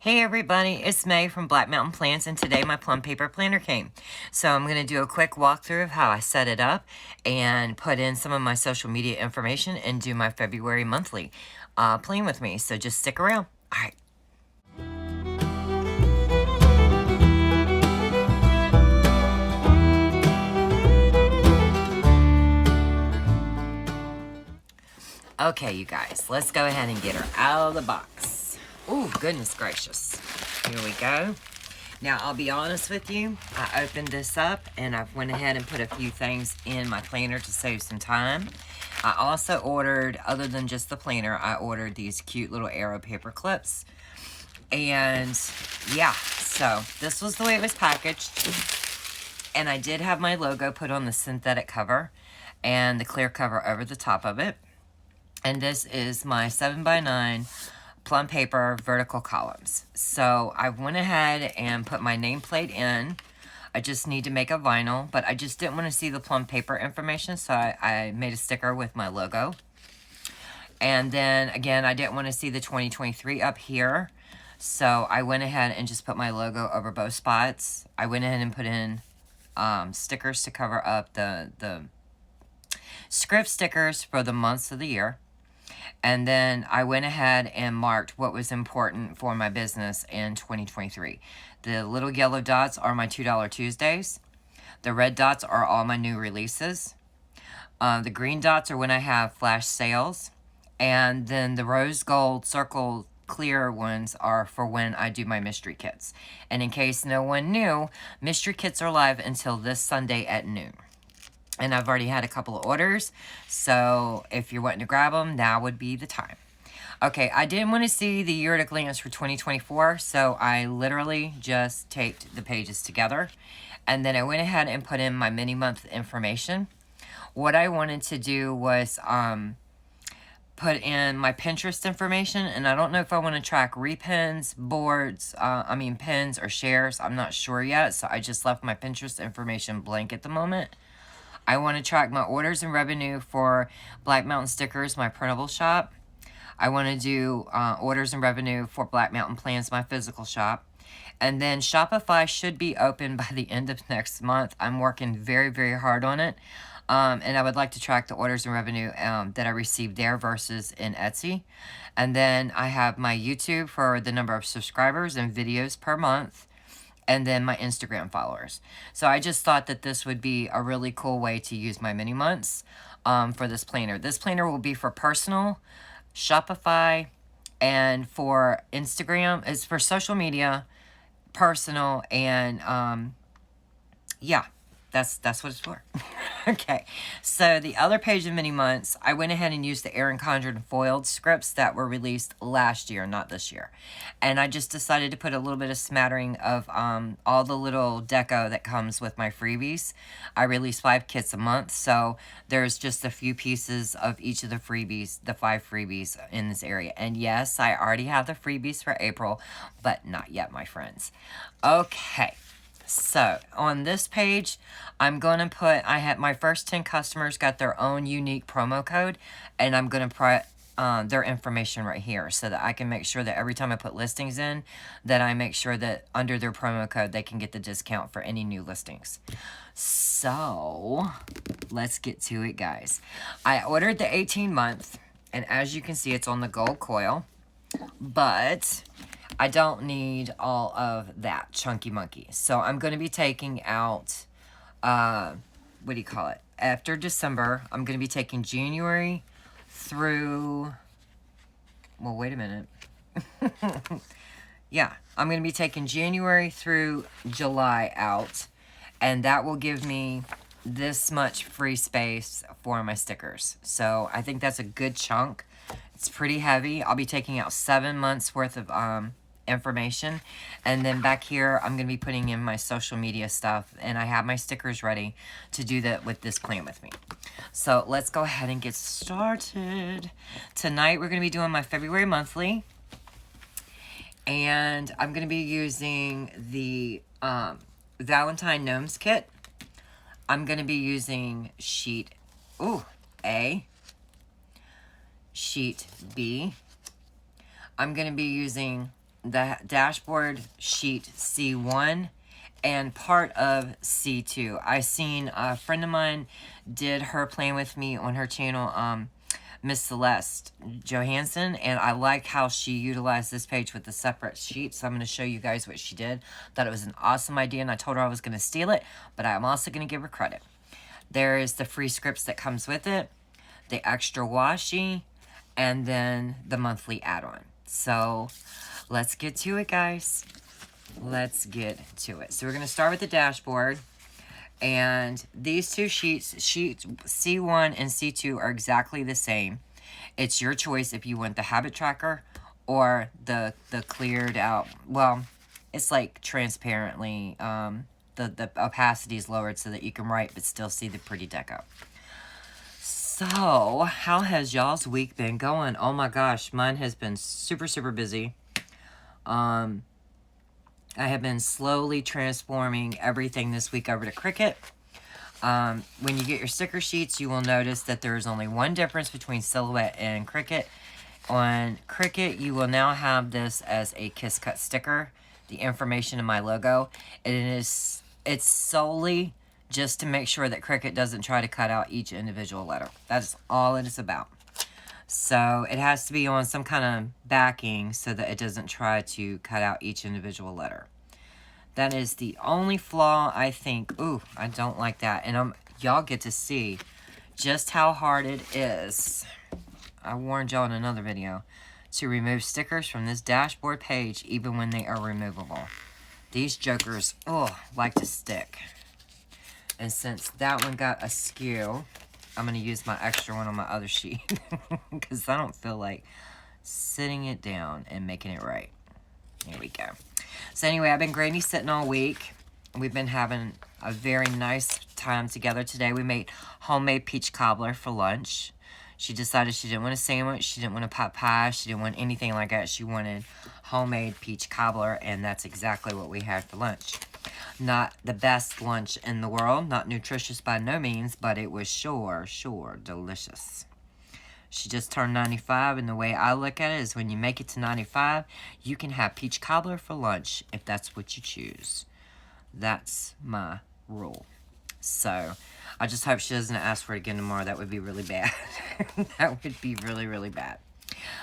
Hey everybody, it's Mae from Black Mountain Plants, and today my plum paper planner came. So I'm going to do a quick walkthrough of how I set it up and put in some of my social media information and do my February monthly plan with me. So just stick around. All right. Okay, you guys, let's go ahead and get her out of the box. Oh, goodness gracious. Here we go. Now, I'll be honest with you, I opened this up and I've went ahead and put a few things in my planner to save some time. I also ordered, other than just the planner, I ordered these cute little arrow paper clips. And yeah, so this was the way it was packaged. And I did have my logo put on the synthetic cover and the clear cover over the top of it. And this is my 7x9 plum paper vertical columns. So I went ahead and put my nameplate in. I just need to make a vinyl, but I just didn't want to see the plum paper information, so I made a sticker with my logo. And then again, I didn't want to see the 2023 up here, so I went ahead and just put my logo over both spots. I went ahead and put in stickers to cover up the script stickers for the months of the year. And then I went ahead and marked what was important for my business in 2023. The little yellow dots are my $2 Tuesdays. The red dots are all my new releases. The green dots are when I have flash sales. And then the rose gold circle clear ones are for when I do my mystery kits. And in case no one knew, mystery kits are live until this Sunday at noon. And I've already had a couple of orders, so if you're wanting to grab them, now would be the time. Okay, I didn't want to see the year at a glance for 2024, so I literally just taped the pages together. And then I went ahead and put in my mini month information. What I wanted to do was put in my Pinterest information, and I don't know if I want to track repins, boards, pins or shares. I'm not sure yet, so I just left my Pinterest information blank at the moment. I want to track my orders and revenue for Black Mountain Stickers, my printable shop. I want to do orders and revenue for Black Mountain Plans, my physical shop. And then Shopify should be open by the end of next month. I'm working very, very hard on it. And I would like to track the orders and revenue that I received there versus in Etsy. And then I have my YouTube for the number of subscribers and videos per month. And then my Instagram followers. So I just thought that this would be a really cool way to use my mini months for this planner. This planner will be for personal, Shopify, and for Instagram. It's for social media, personal, and yeah, that's what it's for. Okay, so the other page of mini months, I went ahead and used the Erin Condren foiled scripts that were released last year, not this year. And I just decided to put a little bit of smattering of all the little deco that comes with my freebies. I release 5 kits a month, so there's just a few pieces of each of the freebies, the 5 freebies in this area. And yes, I already have the freebies for April, but not yet, my friends. Okay. So on this page, I'm going to put, my first 10 customers got their own unique promo code, and I'm going to put their information right here so that I can make sure that every time I put listings in, that I make sure that under their promo code, they can get the discount for any new listings. So let's get to it, guys. I ordered the 18 month, and as you can see, it's on the gold coil, but I don't need all of that chunky monkey. So I'm going to be taking out, what do you call it? After December, I'm going to be taking January through, well, wait a minute. Yeah, I'm going to be taking January through July out. And that will give me this much free space for my stickers. So I think that's a good chunk. It's pretty heavy. I'll be taking out 7 months worth of information, and then back here I'm gonna be putting in my social media stuff, and I have my stickers ready to do that with this plan with me. So let's go ahead and get started. Tonight we're gonna be doing my February monthly, and I'm gonna be using the Valentine Gnomes kit. I'm gonna be using sheet A, sheet B. I'm gonna be using the dashboard sheet C1 and part of C2. I seen a friend of mine did her plan with me on her channel, Miss Celeste Johansson, and I like how she utilized this page with the separate sheet, so I'm going to show you guys what she did. Thought it was an awesome idea, and I told her I was going to steal it, but I'm also going to give her credit. There is the free scripts that comes with it, the extra washi, and then the monthly add-on. So let's get to it, guys. Let's get to it. So we're going to start with the dashboard. And these two sheets, sheet C1 and C2, are exactly the same. It's your choice if you want the habit tracker or the cleared out. Well, it's like transparently, the opacity is lowered so that you can write but still see the pretty deco. So, how has y'all's week been going? Oh my gosh, mine has been super, super busy. I have been slowly transforming everything this week over to Cricut. When you get your sticker sheets, you will notice that there is only one difference between Silhouette and Cricut. On Cricut, you will now have this as a Kiss Cut sticker, the information in my logo. It's solely just to make sure that Cricut doesn't try to cut out each individual letter. That's all it is about. So it has to be on some kind of backing so that it doesn't try to cut out each individual letter. That is the only flaw, I think. Ooh, I don't like that. And y'all get to see just how hard it is. I warned y'all in another video to remove stickers from this dashboard page even when they are removable. These jokers, like to stick. And since that one got askew, I'm going to use my extra one on my other sheet because I don't feel like sitting it down and making it right. Here we go. So anyway, I've been granny sitting all week. We've been having a very nice time together today. We made homemade peach cobbler for lunch. She decided she didn't want a sandwich. She didn't want a pot pie. She didn't want anything like that. She wanted homemade peach cobbler, and that's exactly what we had for lunch. Not the best lunch in the world, not nutritious by no means, but it was sure delicious. She just turned 95, and the way I look at it is when you make it to 95, you can have peach cobbler for lunch if that's what you choose. That's my rule. So, I just hope she doesn't ask for it again tomorrow. That would be really bad. That would be really, really bad.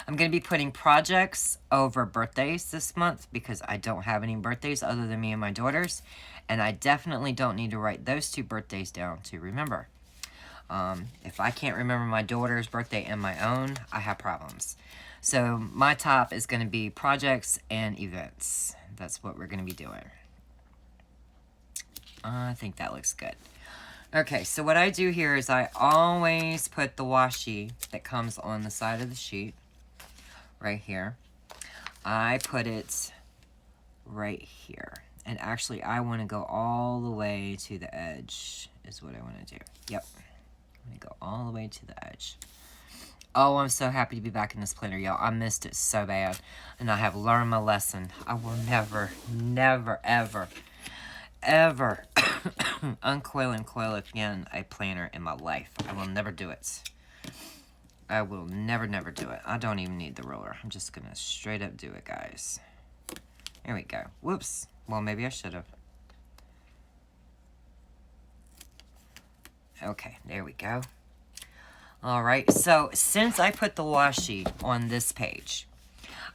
I'm going to be putting projects over birthdays this month because I don't have any birthdays other than me and my daughter's. And I definitely don't need to write those two birthdays down to remember. If I can't remember my daughter's birthday and my own, I have problems. So my top is going to be projects and events. That's what we're going to be doing. I think that looks good. Okay, so what I do here is I always put the washi that comes on the side of the sheet right here. I put it right here. And actually, I want to go all the way to the edge is what I want to do. Yep. I'm going to go all the way to the edge. Oh, I'm so happy to be back in this planner, y'all. I missed it so bad. And I have learned my lesson. I will never, ever uncoil and coil again a planner in my life. I will never do it. I will never do it. I don't even need the ruler. I'm just going to straight up do it, guys. There we go. Whoops. Well, maybe I should have. Okay, there we go. Alright, so since I put the washi on this page,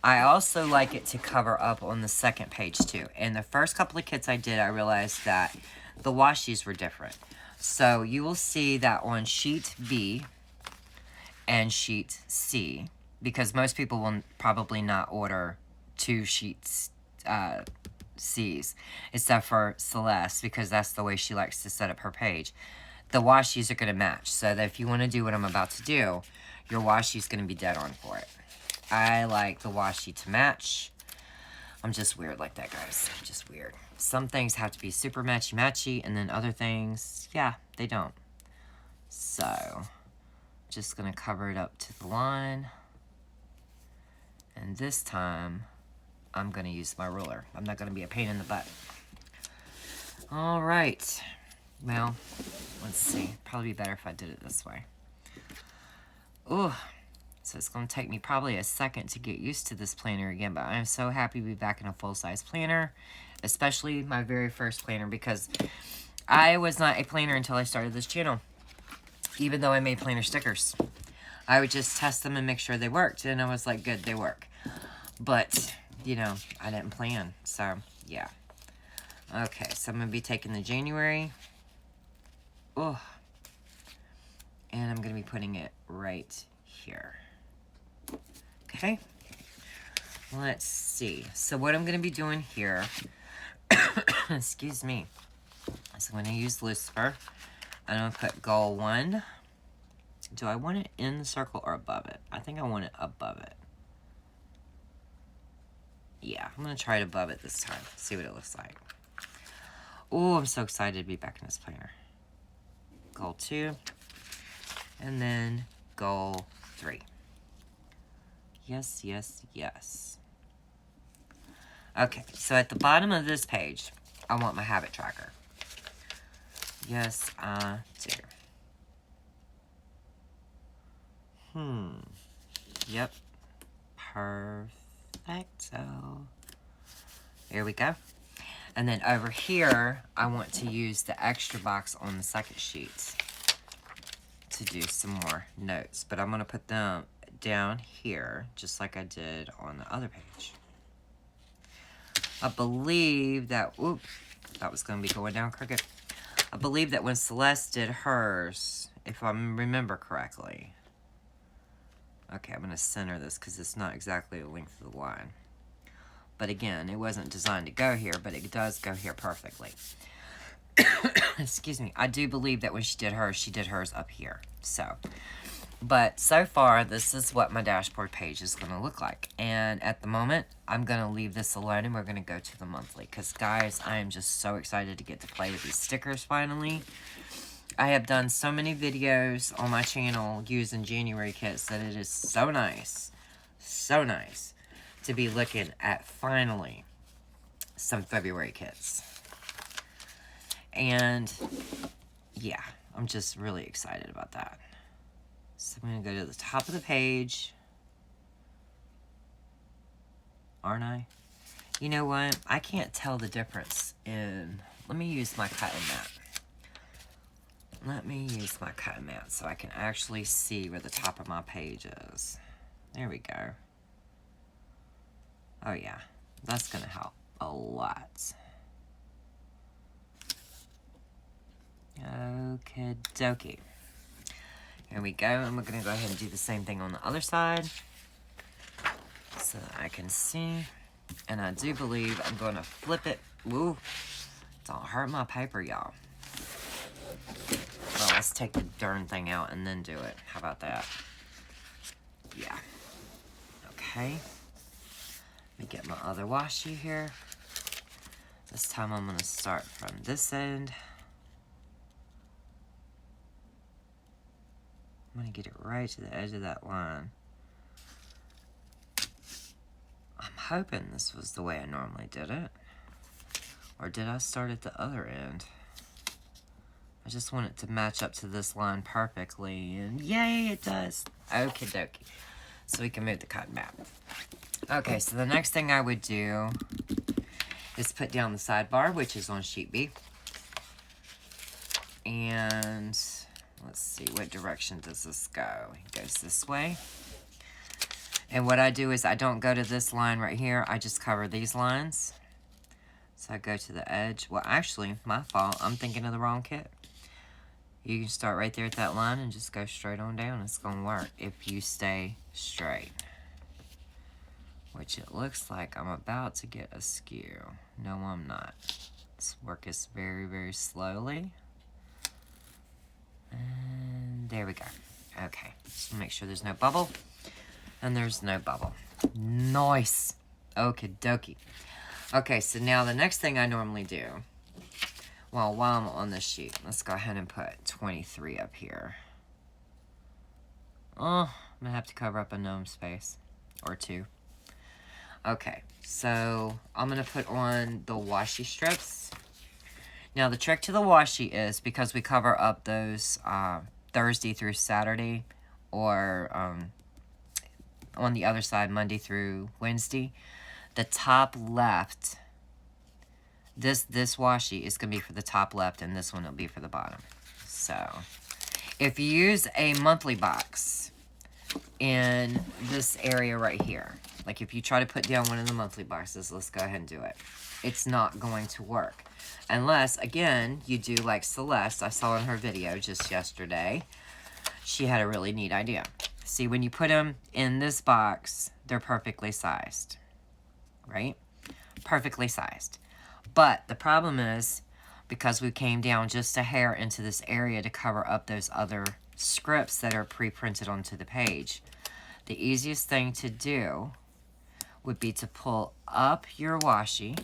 I also like it to cover up on the second page too. And the first couple of kits I did, I realized that the washis were different. So you will see that on sheet B and sheet C, because most people will probably not order two sheets C's, except for Celeste, because that's the way she likes to set up her page. The washis are going to match, so that if you want to do what I'm about to do, your washi is going to be dead on for it. I like the washi to match. I'm just weird like that, guys. I'm just weird. Some things have to be super matchy-matchy, and then other things, yeah, they don't. So, just going to cover it up to the line. And this time, I'm going to use my ruler. I'm not going to be a pain in the butt. All right. Well, let's see. Probably be better if I did it this way. Ooh. So it's going to take me probably a second to get used to this planner again, but I am so happy to be back in a full-size planner, especially my very first planner, because I was not a planner until I started this channel, even though I made planner stickers. I would just test them and make sure they worked, and I was like, good, they work. But, you know, I didn't plan, so, yeah. Okay, so I'm going to be taking the January. Oh. And I'm going to be putting it right here. Okay. Let's see. So what I'm going to be doing here, excuse me, so I'm going to use Lucifer. I'm going to put goal 1. Do I want it in the circle or above it? I think I want it above it. Yeah, I'm going to try it above it this time. See what it looks like. Oh, I'm so excited to be back in this planner. Goal 2. And then goal 3. Yes, yes, yes. Okay, so at the bottom of this page, I want my habit tracker. Yes, I do. Yep. Perfecto. There we go. And then over here, I want to use the extra box on the second sheet to do some more notes. But I'm going to put them down here, just like I did on the other page. I believe that, oop, that was going to be going down crooked. I believe that when Celeste did hers, if I remember correctly. Okay, I'm going to center this because it's not exactly the length of the line. But again, it wasn't designed to go here, but it does go here perfectly. Excuse me. I do believe that when she did hers up here. So, but so far, this is what my dashboard page is going to look like. And at the moment, I'm going to leave this alone and we're going to go to the monthly. Because, guys, I am just so excited to get to play with these stickers finally. I have done so many videos on my channel using January kits that it is so nice to be looking at finally some February kits. And yeah, I'm just really excited about that. So I'm going to go to the top of the page. Aren't I? You know what? I can't tell the difference in... Let me use my cutting mat. Let me use my cutting mat so I can actually see where the top of my page is. There we go. Oh yeah, that's going to help a lot. Okie dokie. Here we go, and we're going to go ahead and do the same thing on the other side so that I can see. And I do believe I'm going to flip it. Woo! Don't hurt my paper, y'all. Well, let's take the darn thing out and then do it. How about that? Yeah. Okay. Let me get my other washi here. This time I'm going to start from this end. I'm going to get it right to the edge of that line. I'm hoping this was the way I normally did it. Or did I start at the other end? I just want it to match up to this line perfectly. And yay, it does. Okie dokie. So we can move the cotton mat. Okay, so the next thing I would do is put down the sidebar, which is on sheet B. And let's see, what direction does this go? It goes this way. And what I do is I don't go to this line right here. I just cover these lines. So I go to the edge. Well, actually, my fault. I'm thinking of the wrong kit. You can start right there at that line and just go straight on down. It's going to work if you stay straight. Which it looks like I'm about to get askew. No, I'm not. Let's work this very, very slowly. And there we go. Okay, just make sure there's no bubble. And there's no bubble. Nice. Okie dokie. Okay, so now the next thing I normally do, well, while I'm on this sheet, let's go ahead and put 23 up here. Oh, I'm going to have to cover up a gnome space. Or 2. Okay, so I'm going to put on the washi strips. Now, the trick to the washi is because we cover up those Thursday through Saturday, or on the other side, Monday through Wednesday. The top left, this washi is going to be for the top left, and this one will be for the bottom. So, if you use a monthly box in this area right here, like if you try to put down one of the monthly boxes, let's go ahead and do it. It's not going to work. Unless, again, you do like Celeste. I saw in her video just yesterday. She had a really neat idea. See, when you put them in this box, they're perfectly sized. Right? Perfectly sized. But the problem is, because we came down just a hair into this area to cover up those other scripts that are pre-printed onto the page, the easiest thing to do would be to pull up your washi,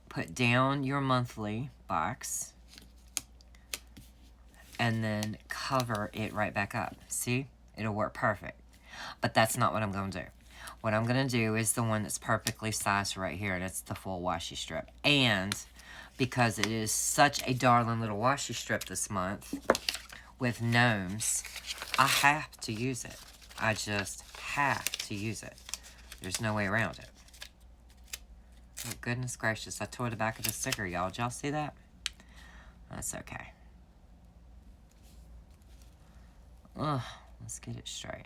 put down your monthly box, and then cover it right back up. See? It'll work perfect. But that's not what I'm going to do. What I'm going to do is the one that's perfectly sized right here, and it's the full washi strip. And because it is such a darling little washi strip this month with gnomes, I have to use it. I just have to use it. There's no way around it. Oh, goodness gracious. I tore the back of the sticker, y'all. Did y'all see that? That's okay. Ugh, let's get it straight.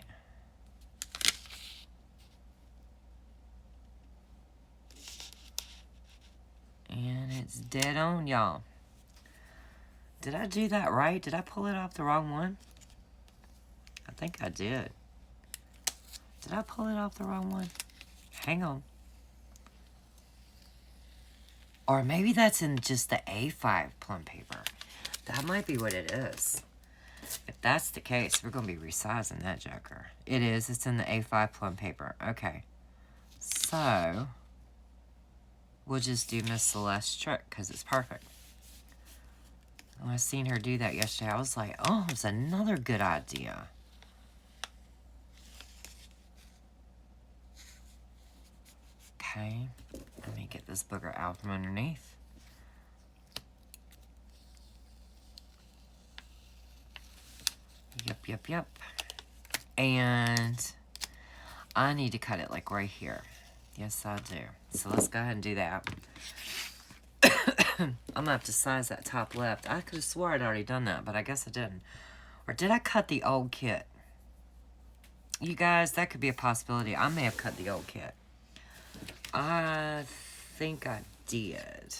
And it's dead on, y'all. Did I do that right? Did I pull it off the wrong one? I think I did. Did I pull it off the wrong one? Hang on. Or maybe that's in just the A5 plum paper. That might be what it is. If that's the case, we're going to be resizing that joker. It is. It's in the A5 plum paper. Okay. So, we'll just do Miss Celeste's trick because it's perfect. When I seen her do that yesterday, I was like, oh, it's another good idea. Okay. Let me get this booger out from underneath. Yep. And I need to cut it like right here. Yes, I do. So let's go ahead and do that. I'm going to have to size that top left. I could have swore I'd already done that, but I guess I didn't. Or did I cut the old kit? You guys, that could be a possibility. I may have cut the old kit. I think I did.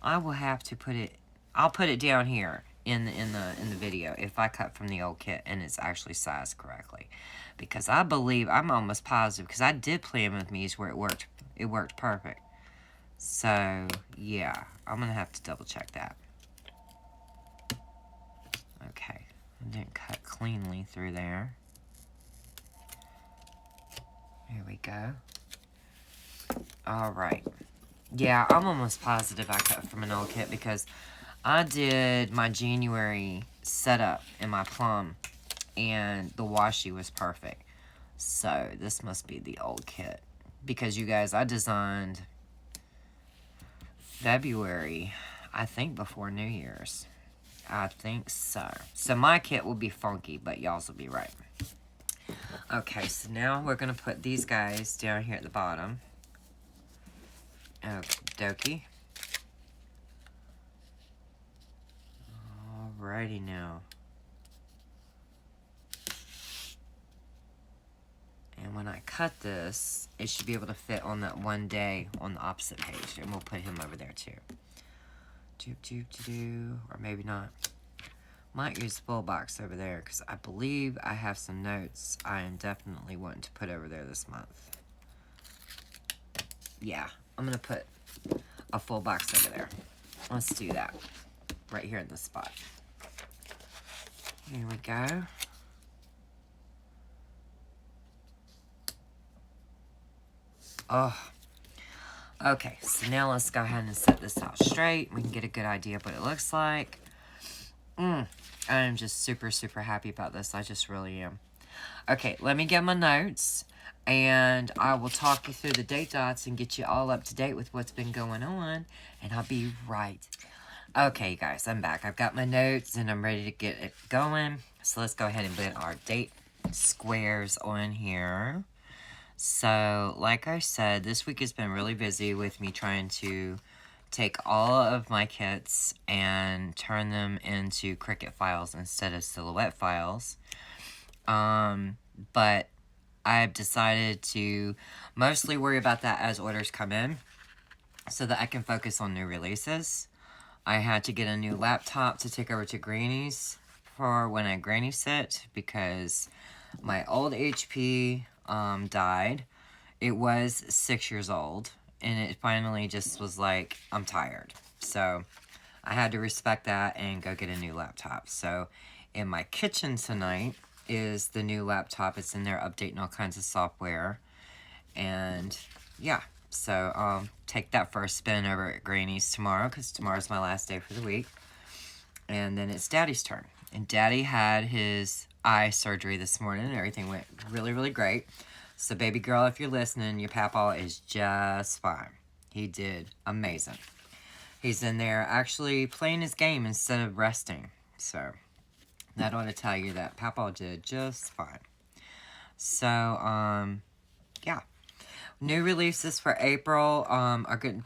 I will have to put it... I'll put it down here in the video if I cut from the old kit and it's actually sized correctly. Because I believe, I'm almost positive, because I did Plum with Me's where it worked. It worked perfect. So, yeah. I'm going to have to double check that. Okay. I didn't cut cleanly through there. Here we go. Alright. Yeah, I'm almost positive I cut from an old kit because I did my January setup in my Plum and the washi was perfect. So, this must be the old kit. Because, you guys, I designed February, I think before New Year's. I think so. So, my kit will be funky, but y'all's will be right. Okay, so now we're going to put these guys down here at the bottom. Okie dokie. Alrighty now. And when I cut this, it should be able to fit on that one day on the opposite page. And we'll put him over there too. Or maybe not. Might use the full box over there because I believe I have some notes I am definitely wanting to put over there this month. Yeah, I'm going to put a full box over there. Let's do that right here in this spot. Here we go. Oh, okay, so now let's go ahead and set this out straight. We can get a good idea of what it looks like. I am just super, super happy about this. I just really am. Okay, let me get my notes, and I will talk you through the date dots and get you all up to date with what's been going on, and I'll be right. Okay, you guys, I'm back. I've got my notes, and I'm ready to get it going. So let's go ahead and put our date squares on here. So, like I said, this week has been really busy with me trying to take all of my kits and turn them into Cricut files instead of silhouette files. But I've decided to mostly worry about that as orders come in so that I can focus on new releases. I had to get a new laptop to take over to Granny's for when I granny sit because my old HP died. It was 6 years old, and it finally just was like, I'm tired. So I had to respect that and go get a new laptop. So in my kitchen tonight is the new laptop. It's in there updating all kinds of software. And yeah, so I'll take that for a spin over at Granny's tomorrow because tomorrow's my last day for the week. And then it's Daddy's turn. And Daddy had his eye surgery this morning and everything went really, really great. So baby girl, if you're listening, your papa is just fine. He did amazing. He's in there actually playing his game instead of resting. So that ought to tell you that papa did just fine. So, yeah. New releases for April.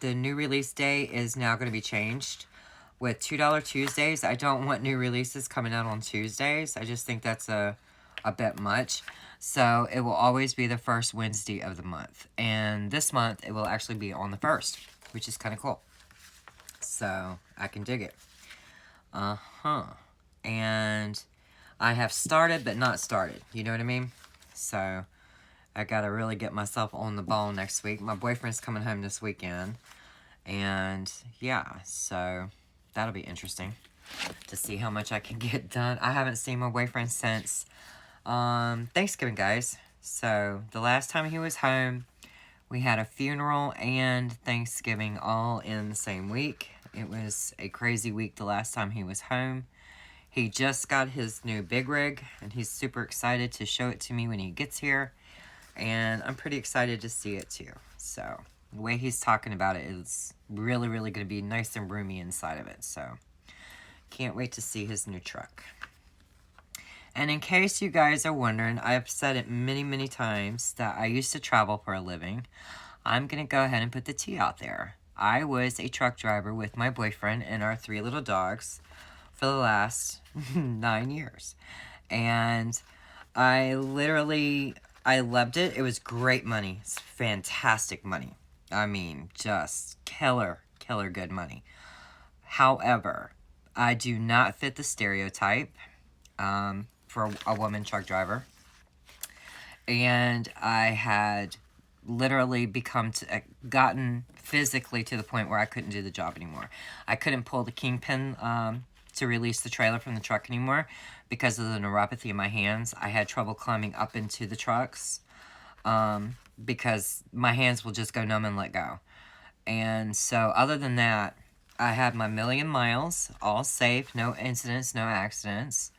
The new release day is now going to be changed. With $2 Tuesdays, I don't want new releases coming out on Tuesdays. I just think that's a bit much. So it will always be the first Wednesday of the month. And this month, it will actually be on the 1st, which is kind of cool. So I can dig it. And I have started, but not started. You know what I mean? So I got to really get myself on the ball next week. My boyfriend's coming home this weekend. And yeah, so that'll be interesting to see how much I can get done. I haven't seen my boyfriend since Thanksgiving, guys. So the last time he was home, we had a funeral and Thanksgiving all in the same week. It was a crazy week the last time he was home. He just got his new big rig, and he's super excited to show it to me when he gets here. And I'm pretty excited to see it too. So the way he's talking about it is really, really going to be nice and roomy inside of it. So can't wait to see his new truck. And in case you guys are wondering, I've said it many, many times that I used to travel for a living. I'm going to go ahead and put the tea out there. I was a truck driver with my boyfriend and our 3 little dogs for the last 9 years. And I loved it. It was great money. It's fantastic money. I mean, just killer good money. However, I do not fit the stereotype for a woman truck driver. And I had literally gotten physically to the point where I couldn't do the job anymore. I couldn't pull the kingpin to release the trailer from the truck anymore because of the neuropathy in my hands. I had trouble climbing up into the trucks because my hands will just go numb and let go. And so other than that, I had my 1,000,000 miles, all safe, no incidents, no accidents.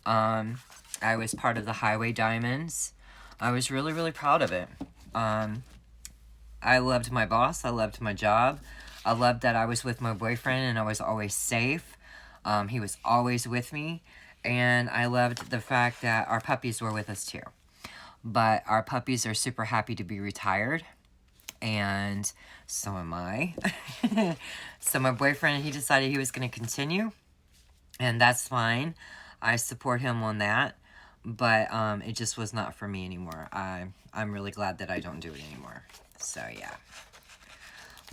I was part of the Highway Diamonds. I was really, really proud of it. I loved my boss. I loved my job. I loved that I was with my boyfriend and I was always safe. He was always with me. And I loved the fact that our puppies were with us too. But our puppies are super happy to be retired. And so am I. So my boyfriend, he decided he was going to continue. And that's fine. I support him on that. But it just was not for me anymore. I'm really glad that I don't do it anymore. So yeah.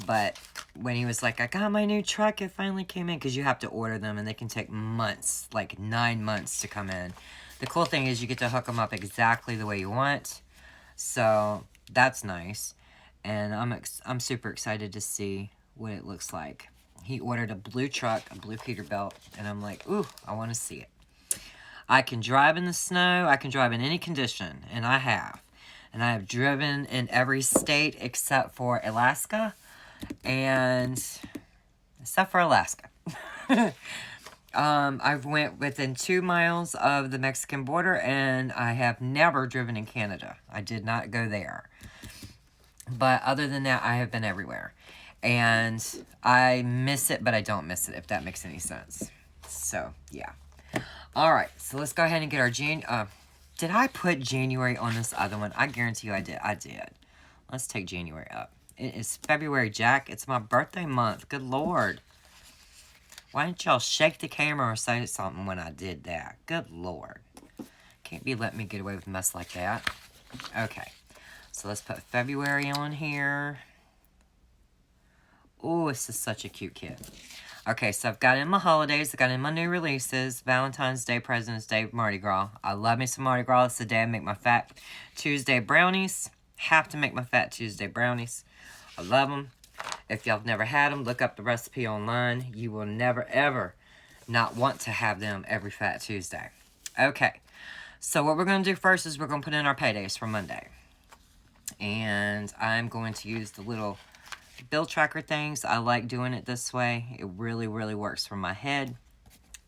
But when he was like, I got my new truck, it finally came in. Because you have to order them and they can take months, like 9 months to come in. The cool thing is you get to hook them up exactly the way you want. So that's nice. And I'm super excited to see what it looks like. He ordered a blue truck, a blue Peterbilt. And I'm like, ooh, I want to see it. I can drive in the snow. I can drive in any condition. And I have. And I have driven in every state except for Alaska. And except for Alaska. I've went within 2 miles of the Mexican border. And I have never driven in Canada. I did not go there. But other than that, I have been everywhere. And I miss it, but I don't miss it, if that makes any sense. So, yeah. All right, so let's go ahead and get our Did I put January on this other one? I guarantee you I did. I did. Let's take January up. It is February, Jack. It's my birthday month. Good Lord. Why didn't y'all shake the camera or say something when I did that? Good Lord. Can't be letting me get away with a mess like that. Okay. So let's put February on here. Oh, this is such a cute kid. Okay, so I've got in my holidays. I've got in my new releases. Valentine's Day, President's Day, Mardi Gras. I love me some Mardi Gras. It's the day I make my Fat Tuesday brownies. Have to make my Fat Tuesday brownies. I love them. If y'all have never had them, look up the recipe online. You will never, ever not want to have them every Fat Tuesday. Okay, so what we're going to do first is we're going to put in our paydays for Monday. And I'm going to use the little bill tracker things. I like doing it this way. It really, really works for my head.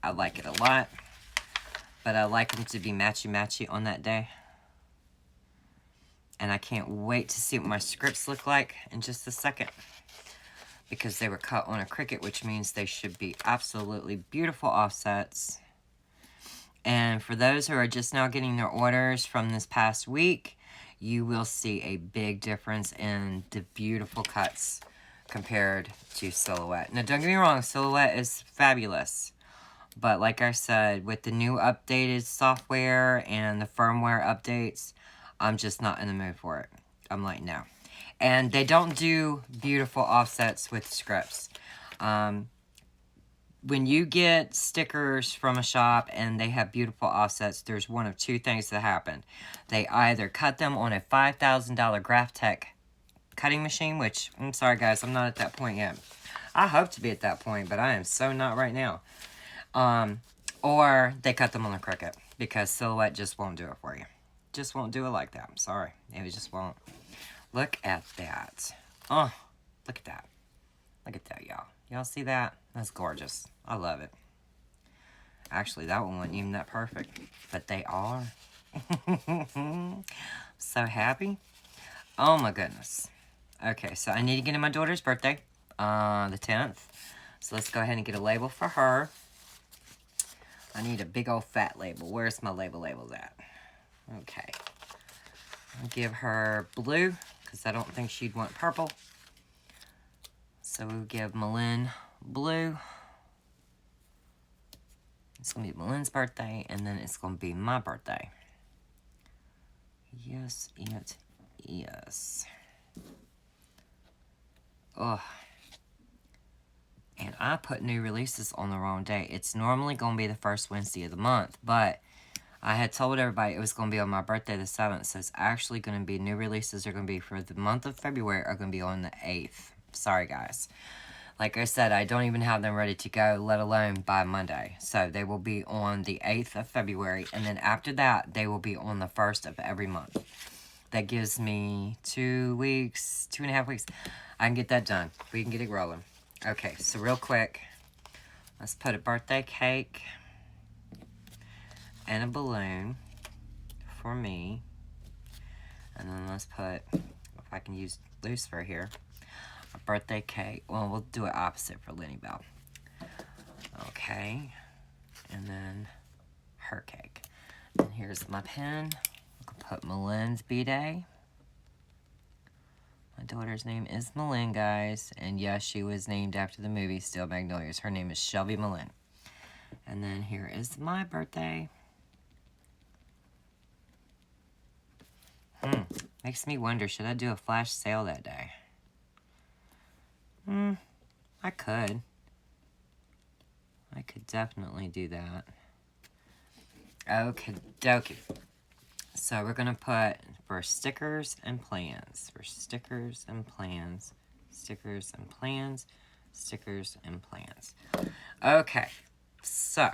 I like it a lot. But I like them to be matchy-matchy on that day. And I can't wait to see what my scripts look like in just a second. Because they were cut on a Cricut, which means they should be absolutely beautiful offsets. And for those who are just now getting their orders from this past week, you will see a big difference in the beautiful cuts compared to Silhouette. Now, don't get me wrong, Silhouette is fabulous. But like I said, with the new updated software and the firmware updates, I'm just not in the mood for it. I'm like, no. And they don't do beautiful offsets with scripts. When you get stickers from a shop and they have beautiful offsets, there's one of two things that happen. They either cut them on a $5,000 Graphtec cutting machine, which, I'm sorry guys, I'm not at that point yet. I hope to be at that point, but I am so not right now. Or they cut them on the Cricut, because Silhouette just won't do it for you. Just won't do it like that. I'm sorry. It just won't. Look at that. Oh, look at that. Look at that, y'all. Y'all see that? That's gorgeous. I love it. Actually, that one wasn't even that perfect. But they are. So happy. Oh, my goodness. Okay, so I need to get in my daughter's birthday. The 10th. So let's go ahead and get a label for her. I need a big old fat label. Where's my labels at? Okay. I'll give her blue, because I don't think she'd want purple. So we'll give Malin blue. It's going to be Malin's birthday, and then it's going to be my birthday. Yes, it is. Ugh. And I put new releases on the wrong day. It's normally going to be the first Wednesday of the month, but I had told everybody it was going to be on my birthday the 7th, so it's actually going to be, new releases are going to be for the month of February are going to be on the 8th. Sorry, guys. Like I said, I don't even have them ready to go, let alone by Monday. So they will be on the 8th of February, and then after that, they will be on the 1st of every month. That gives me 2 weeks, 2.5 weeks. I can get that done. We can get it rolling. Okay, so real quick, let's put a birthday cake and a balloon for me. And then let's put, if I can use Lucifer here, a birthday cake. Well, we'll do it opposite for Lenny Bell. Okay, and then her cake. And here's my pen. I'll put Malin's B-Day. My daughter's name is Malin, guys. And yes, she was named after the movie Steel Magnolias. Her name is Shelby Malin. And then here is my birthday. Makes me wonder, should I do a flash sale that day? I could. I could definitely do that. Okie dokie. So we're going to put for stickers and plans. For stickers and plans. Stickers and plans. Stickers and plans. Okay. So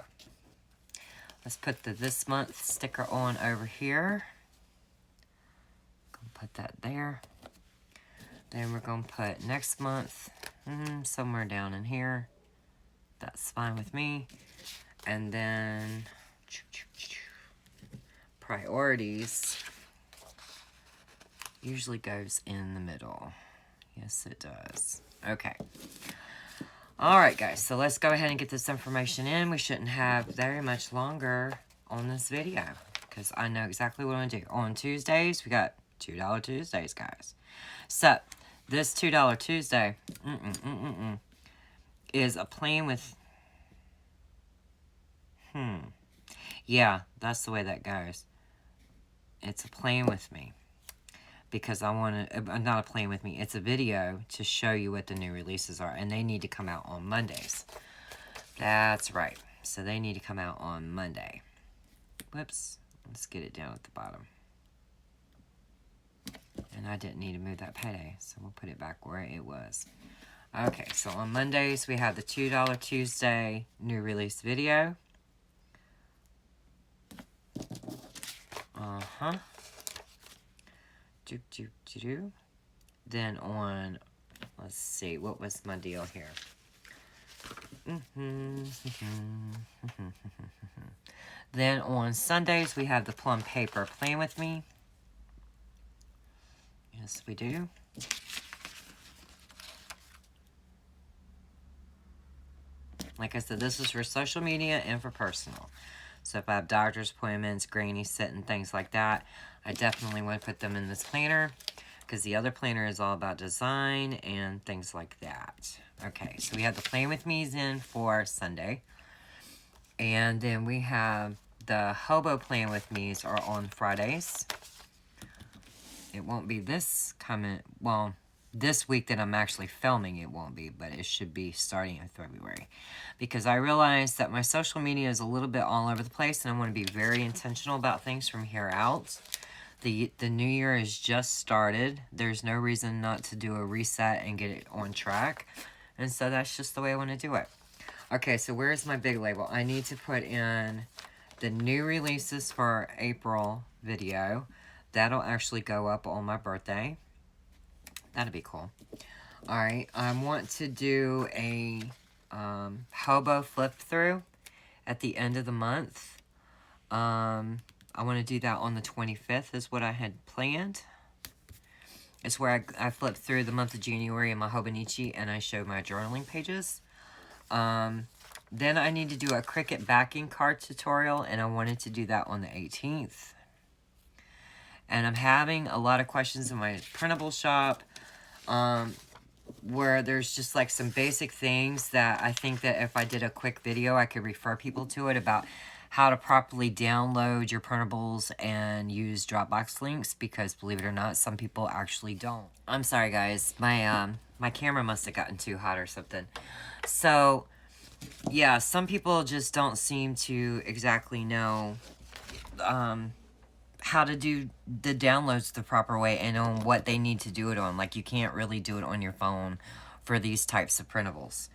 let's put the this month sticker on over here. Gonna put that there. Then we're going to put next month somewhere down in here. That's fine with me. And then priorities usually goes in the middle. Yes, it does. Okay. All right, guys. So let's go ahead and get this information in. We shouldn't have very much longer on this video. because I know exactly what I'm going to do. On Tuesdays, we got $2 Tuesdays, guys. So, this $2 Tuesday is a plan with... Yeah, that's the way that goes. It's a plan with me. Because I want to... Not a plan with me. It's a video to show you what the new releases are. And they need to come out on Mondays. That's right. So, they need to come out on Monday. Whoops. Let's get it down at the bottom. And I didn't need to move that payday, so we'll put it back where it was. Okay, so on Mondays, we have the $2 Tuesday new release video. Then on, let's see, what was my deal here? Then on Sundays, we have the Plum paper Plan With Me. Yes, we do. Like I said, this is for social media and for personal. So if I have doctor's appointments, granny sitting, things like that, I definitely want to put them in this planner, because the other planner is all about design and things like that. Okay, so we have the Plan With Me's in for Sunday. And then we have the Hobo Plan With Me's are on Fridays. It won't be this coming, well, this week that I'm actually filming, it won't be, but it should be starting in February. Because I realized that my social media is a little bit all over the place, and I want to be very intentional about things from here out. The new year has just started. There's no reason not to do a reset and get it on track. And so that's just the way I want to do it. Okay, so where's my big label? I need to put in the new releases for April video. That'll actually go up on my birthday. That'd be cool. Alright, I want to do a hobo flip through at the end of the month. I want to do that on the 25th is what I had planned. It's where I flipped through the month of January in my Hobonichi and I showed my journaling pages. Then I need to do a Cricut backing card tutorial, and I wanted to do that on the 18th. And I'm having a lot of questions in my printable shop, where there's just like some basic things that I think that if I did a quick video, I could refer people to it about how to properly download your printables and use Dropbox links, because believe it or not, some people actually don't. I'm sorry guys, my camera must have gotten too hot or something. So yeah, some people just don't seem to exactly know how to do the downloads the proper way and on what they need to do it on. Like, you can't really do it on your phone for these types of printables.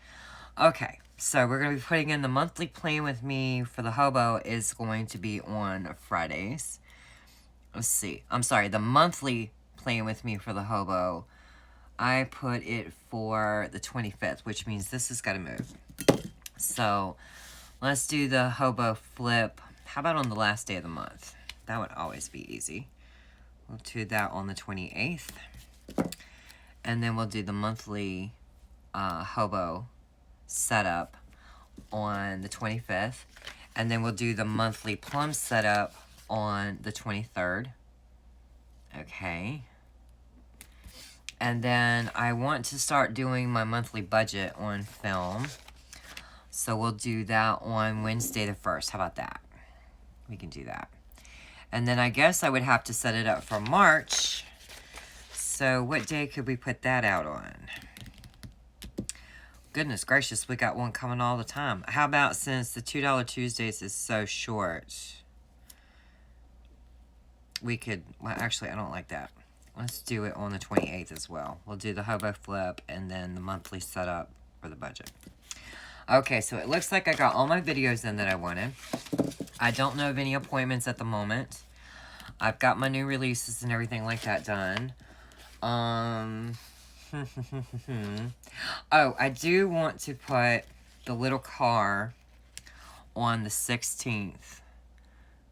Okay, so we're going to be putting in the monthly Plan With Me for the Hobo is going to be on Fridays. Let's see. I'm sorry, the monthly Plan With Me for the Hobo, I put it for the 25th, which means this has got to move. So, let's do the Hobo flip. How about on the last day of the month? That would always be easy. We'll do that on the 28th. And then we'll do the monthly Hobo setup on the 25th. And then we'll do the monthly Plum setup on the 23rd. Okay. And then I want to start doing my monthly budget on film. So we'll do that on Wednesday the 1st. How about that? We can do that. And then I guess I would have to set it up for March. So what day could we put that out on? Goodness gracious, we got one coming all the time. How about, since the $2 Tuesdays is so short, we could, well, actually, I don't like that. Let's do it on the 28th as well. We'll do the Hobo flip and then the monthly setup for the budget. Okay, so it looks like I got all my videos in that I wanted. I don't know of any appointments at the moment. I've got my new releases and everything like that done. Oh, I do want to put the little car on the 16th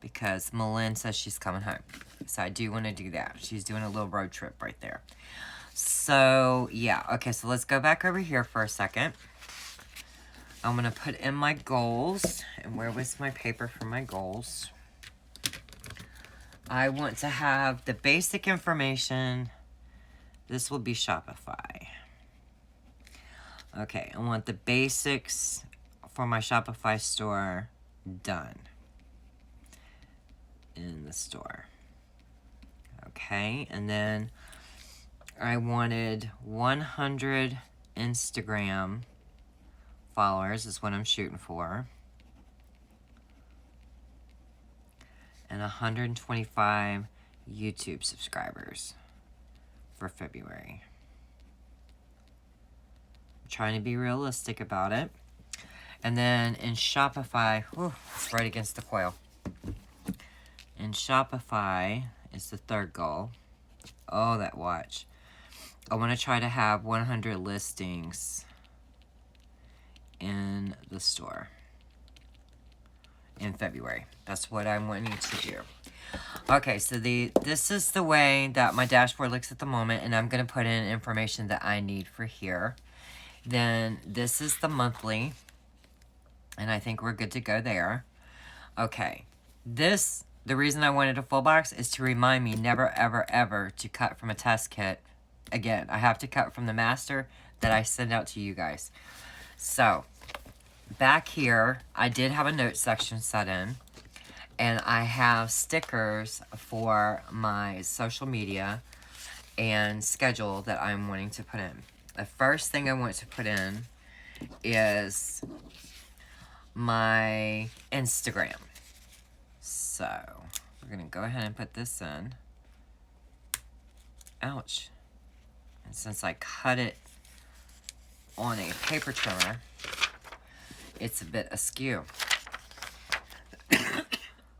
because Malin says she's coming home. So I do want to do that. She's doing a little road trip right there. So, yeah. Okay, so let's go back over here for a second. I'm going to put in my goals. And where was my paper for my goals? I want to have the basic information. This will be Shopify. Okay, I want the basics for my Shopify store done in the store. Okay, and then I wanted 100 Instagram followers is what I'm shooting for. And 125 YouTube subscribers for February. I'm trying to be realistic about it. And then in Shopify, it's right against the coil. In Shopify is the third goal. Oh, that watch. I want to try to have 100 listings in the store in February. That's what I want you to do. Okay, so this is the way that my dashboard looks at the moment, and I'm going to put in information that I need for here. Then this is the monthly, and I think we're good to go there. Okay, the reason I wanted a full box is to remind me never, ever, ever to cut from a test kit. Again, I have to cut from the master that I send out to you guys. So, back here, I did have a note section set in. And I have stickers for my social media and schedule that I'm wanting to put in. The first thing I want to put in is my Instagram. So, we're going to go ahead and put this in. Ouch. And since I cut it on a paper trimmer, it's a bit askew.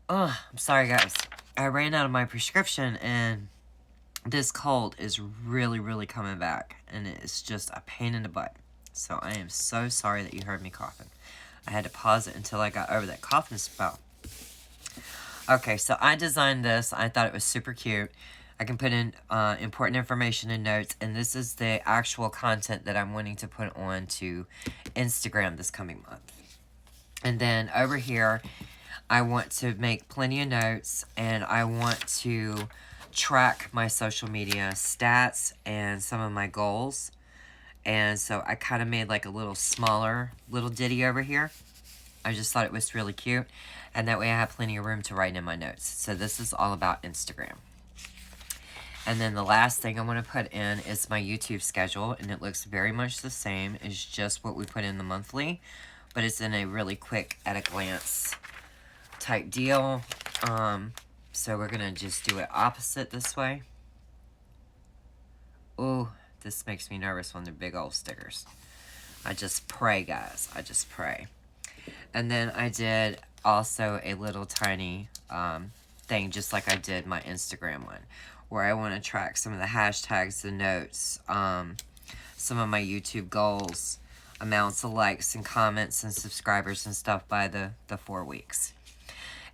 Oh, I'm sorry, guys. I ran out of my prescription, and this cold is really, really coming back. And it's just a pain in the butt. So I am so sorry that you heard me coughing. I had to pause it until I got over that coughing spell. Okay, so I designed this. I thought it was super cute. I can put in important information and notes. And this is the actual content that I'm wanting to put on to Instagram this coming month. And then over here, I want to make plenty of notes, and I want to track my social media stats and some of my goals. And so I kind of made like a little smaller little ditty over here. I just thought it was really cute, and that way I have plenty of room to write in my notes. So this is all about Instagram. And then the last thing I want to put in is my YouTube schedule, and it looks very much the same as just what we put in the monthly, but it's in a really quick at a glance type deal. So we're gonna just do it opposite this way. Oh, this makes me nervous when they're big old stickers. I just pray, guys. I just pray. And then I did also a little tiny thing, just like I did my Instagram one, where I want to track some of the hashtags, the notes, some of my YouTube goals, amounts of likes and comments and subscribers and stuff by the 4 weeks.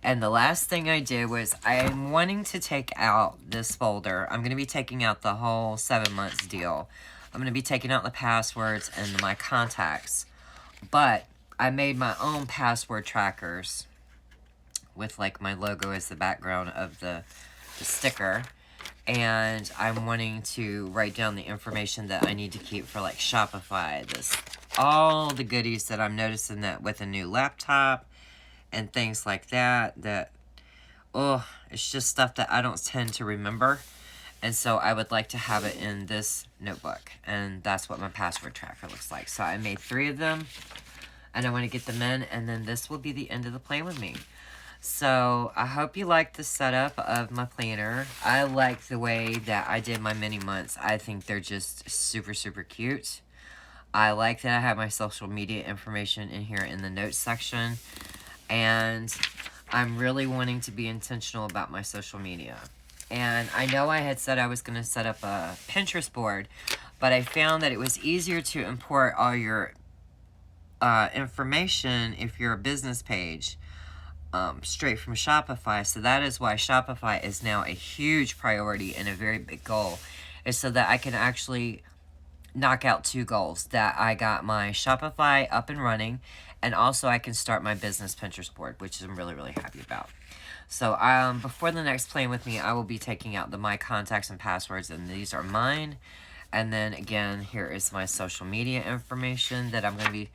And the last thing I did was I'm wanting to take out this folder. I'm going to be taking out the whole 7 months deal. I'm going to be taking out the passwords and my contacts. But I made my own password trackers with like my logo as the background of the sticker. And I'm wanting to write down the information that I need to keep for like Shopify. All the goodies that I'm noticing that with a new laptop and things like that, it's just stuff that I don't tend to remember. And so I would like to have it in this notebook. And that's what my password tracker looks like. So I made 3 of them, and I want to get them in, and then this will be the end of the plan with me. So I hope you like the setup of my planner. I like the way that I did my mini months. I think they're just super, super cute. I like that I have my social media information in here in the notes section. And I'm really wanting to be intentional about my social media. And I know I had said I was going to set up a Pinterest board, but I found that it was easier to import all your information if you're a business page straight from Shopify. So that is why Shopify is now a huge priority and a very big goal, is so that I can actually knock out 2 goals. That I got my Shopify up and running, and also I can start my business Pinterest board, which I'm really, really happy about. So before the next Playing With Me, I will be taking out my contacts and passwords, and these are mine. And then again, here is my social media information that I'm going to be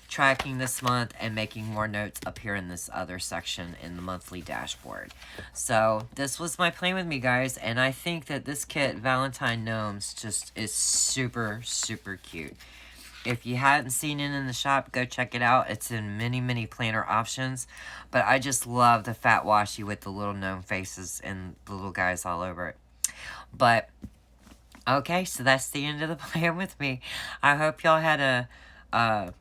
tracking this month and making more notes up here in this other section in the monthly dashboard. So this was my Playing With Me, guys, and I think that this kit, Valentine Gnomes, just is super, super cute. If you hadn't seen it in the shop, go check it out. It's in many, many planner options. But I just love the fat washi with the little gnome faces and the little guys all over it. But, okay, so that's the end of the Playing With Me. I hope y'all had a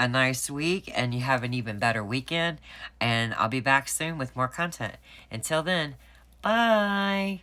nice week and you have an even better weekend. And I'll be back soon with more content. Until then, bye!